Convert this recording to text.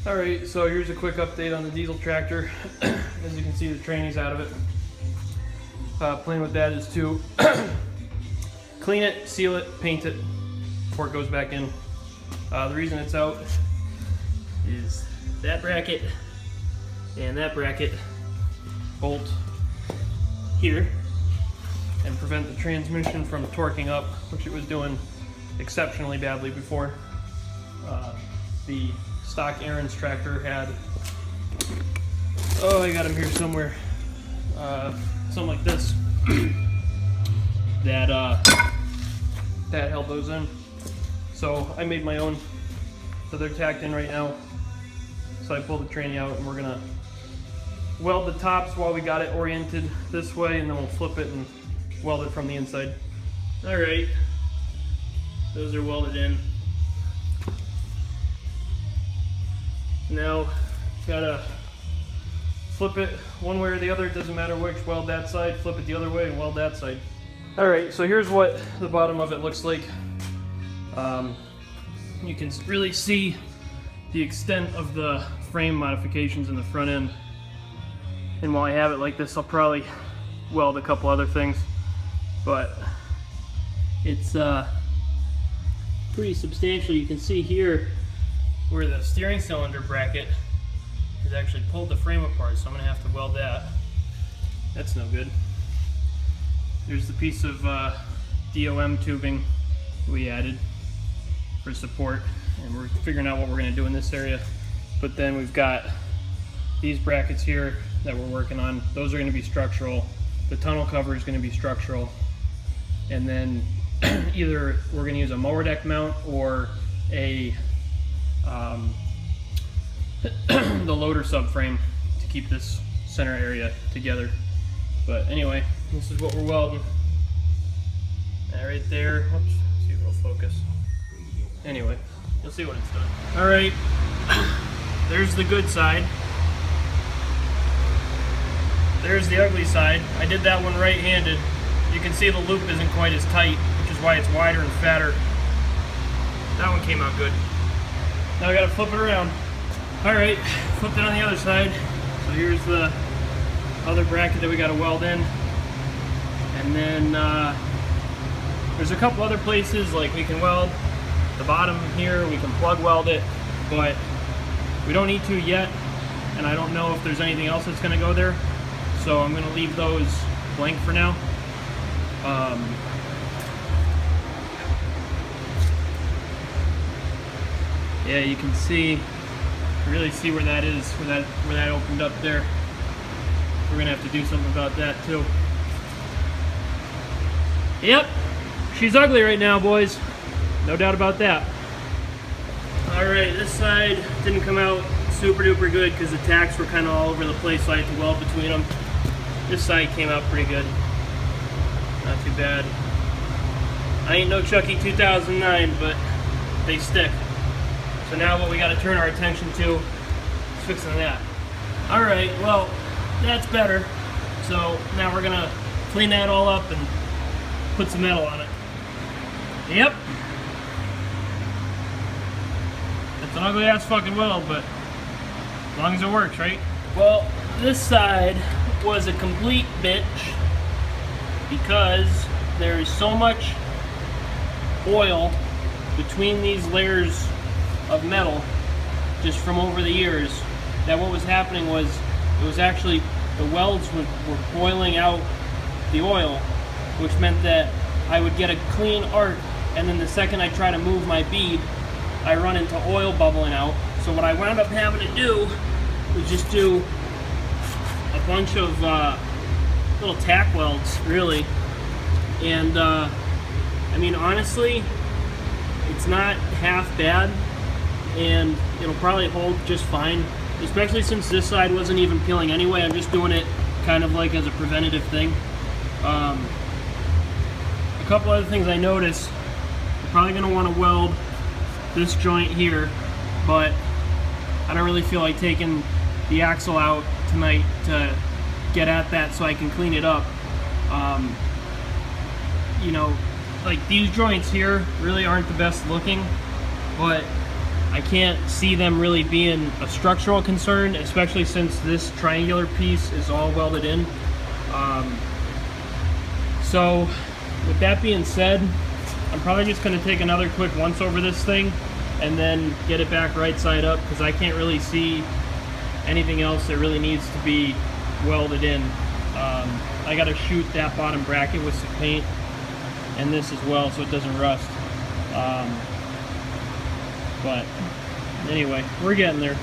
Alright, so here's a quick update on the diesel tractor. As you can see, the tranny's out of it. Plan with that is to clean it, seal it, paint it before it goes back in. The reason it's out is that bracket and that bracket bolt here and prevent the transmission from torquing up, which it was doing exceptionally badly before. The stock Ariens tractor had, I got him here somewhere, something like this that held those in. So I made my own, so they're tacked in right now. So I pulled the tranny out and we're gonna weld the tops while we got it oriented this way, and then we'll flip it and weld it from the inside. All right, those are welded in. Now, gotta flip it one way or the other, it doesn't matter which. Weld that side, flip it the other way, and weld that side. All right, so here's what the bottom of it looks like. You can really see the extent of the frame modifications in the front end. And while I have it like this, I'll probably weld a couple other things, but it's pretty substantial. You can see here where the steering cylinder bracket has actually pulled the frame apart, so I'm gonna have to weld that. That's no good. There's the piece of DOM tubing we added for support, and we're figuring out what we're gonna do in this area. But then we've got these brackets here that we're working on. Those are gonna be structural. The tunnel cover is gonna be structural. And then either we're gonna use a mower deck mount or a the loader subframe to keep this center area together. But anyway, this is what we're welding. That right there. Whoops. See if it'll focus. Anyway, you'll see when it's done. All right, there's the good side. There's the ugly side. I did that one right-handed. You can see the loop isn't quite as tight, which is why it's wider and fatter. That one came out good. Now I gotta flip it around. All right, flipped it on the other side. So here's the other bracket that we gotta weld in. And then there's a couple other places like we can weld the bottom here, we can plug weld it, but we don't need to yet, and I don't know if there's anything else that's gonna go there. So I'm gonna leave those blank for now. Yeah, you can see, really see where that is, where that opened up there. We're gonna have to do something about that too. Yep, she's ugly right now, boys. No doubt about that. All right, this side didn't come out super duper good because the tacks were kind of all over the place, so I had to weld between them. This side came out pretty good. Not too bad. I ain't no Chucky 2009, but they stick. So now what we got to turn our attention to is fixing that. All right, well, that's better. So now we're gonna clean that all up and put some metal on it. Yep. It's an ugly ass fucking weld, but as long as it works, right? Well, this side was a complete bitch because there is so much oil between these layers of metal just from over the years that what was happening was it was actually the welds were boiling out the oil, which meant that I would get a clean arc, and then the second I try to move my bead, I run into oil bubbling out. So what I wound up having to do was just do a bunch of little tack welds, really. And I mean, honestly, it's not half bad, and it'll probably hold just fine, especially since this side wasn't even peeling anyway. I'm just doing it kind of like as a preventative thing. A couple other things I noticed, you're probably going to want to weld this joint here, but I don't really feel like taking the axle out tonight to get at that so I can clean it up. You know, like these joints here really aren't the best looking, but I can't see them really being a structural concern, especially since this triangular piece is all welded in. So with that being said, I'm probably just going to take another quick once over this thing and then get it back right side up, because I can't really see anything else that really needs to be welded in. I got to shoot that bottom bracket with some paint and this as well so it doesn't rust. But anyway, we're getting there.